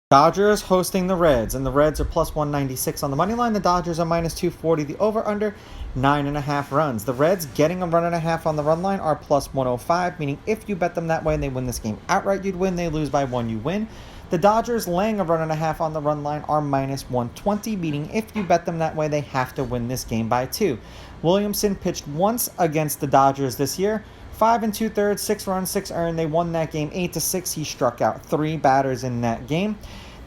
Dodgers hosting the Reds, and the Reds are plus 196 on the money line. The Dodgers are minus 240. The over-under, 9.5 runs. The Reds getting a run and a half on the run line are plus 105, meaning if you bet them that way and they win this game outright, you'd win. They lose by 1, you win. The Dodgers laying a run and a half on the run line are minus 120, meaning if you bet them that way, they have to win this game by 2. Williamson pitched once against the Dodgers this year. 5 2/3, 6 runs, 6 earned. They won that game 8-6. He struck out 3 batters in that game.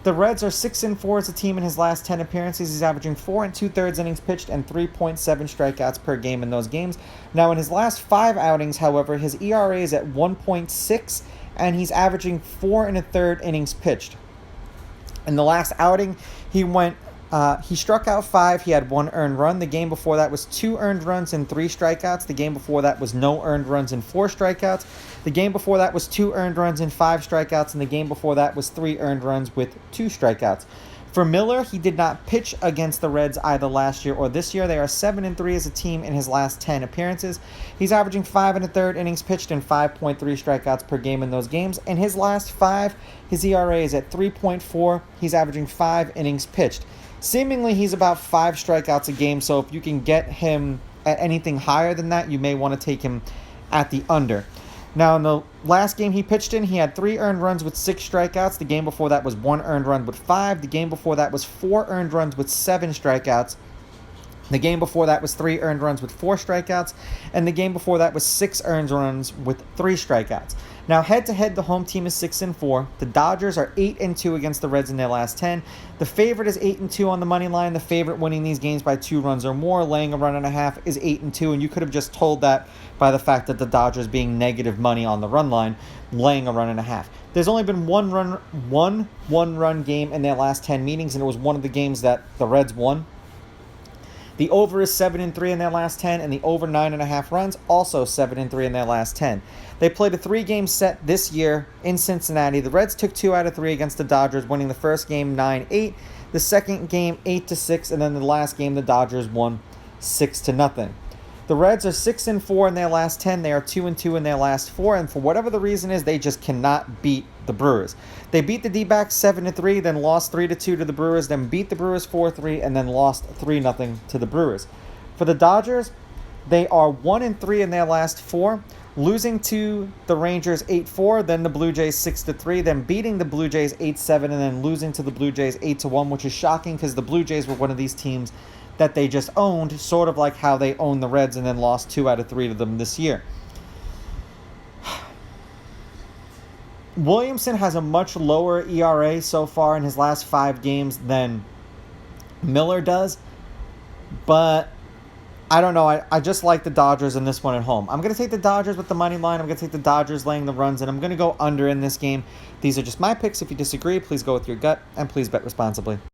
The Reds are 6-4 as a team in his last 10 appearances. He's averaging 4 2/3 innings pitched and 3.7 strikeouts per game in those games. Now, in his last 5 outings, however, his ERA is at 1.6, and he's averaging 4 1/3 innings pitched. In the last outing, he struck out 5. He had 1 earned run. The game before that was 2 earned runs and 3 strikeouts. The game before that was no earned runs and 4 strikeouts. The game before that was 2 earned runs and 5 strikeouts. And the game before that was 3 earned runs with 2 strikeouts. For Miller, he did not pitch against the Reds either last year or this year. They are 7-3 as a team in his last 10 appearances. He's averaging 5 1/3 innings pitched and 5.3 strikeouts per game in those games. In his last 5, his ERA is at 3.4. He's averaging 5 innings pitched. Seemingly, he's about 5 strikeouts a game, so if you can get him at anything higher than that, you may want to take him at the under. Now, in the last game he pitched in, he had 3 earned runs with 6 strikeouts. The game before that was 1 earned run with 5. The game before that was 4 earned runs with 7 strikeouts. The game before that was 3 earned runs with 4 strikeouts. And the game before that was 6 earned runs with 3 strikeouts. Now, head-to-head, the home team is 6-4. The Dodgers are 8-2 against the Reds in their last 10. The favorite is 8-2 on the money line. The favorite winning these games by 2 runs or more, laying a run and a half, is 8-2. And you could have just told that by the fact that the Dodgers being negative money on the run line, laying a run and a half. There's only been one one-run game in their last 10 meetings, and it was one of the games that the Reds won. The over is 7-3 in their last 10, and the over 9.5 runs, also 7-3 in their last 10. They played a 3-game set this year in Cincinnati. The Reds took 2 out of 3 against the Dodgers, winning the first game 9-8, the second game 8-6, and then the last game the Dodgers won 6-0. The Reds are 6-4 in their last 10. They are 2-2 in their last 4, and for whatever the reason is, they just cannot beat the Brewers. They beat the D-backs 7-3, then lost 3-2 to the Brewers, then beat the Brewers 4-3, and then lost 3-0 to the Brewers. For the Dodgers, they are 1-3 in their last 4, losing to the Rangers 8-4, then the Blue Jays 6-3, then beating the Blue Jays 8-7, and then losing to the Blue Jays 8-1, which is shocking because the Blue Jays were one of these teams that they just owned, sort of like how they owned the Reds and then lost 2 out of 3 to them this year. Williamson has a much lower ERA so far in his last 5 games than Miller does, but I don't know. I just like the Dodgers in this one at home. I'm going to take the Dodgers with the money line. I'm going to take the Dodgers laying the runs, and I'm going to go under in this game. These are just my picks. If you disagree, please go with your gut, and please bet responsibly.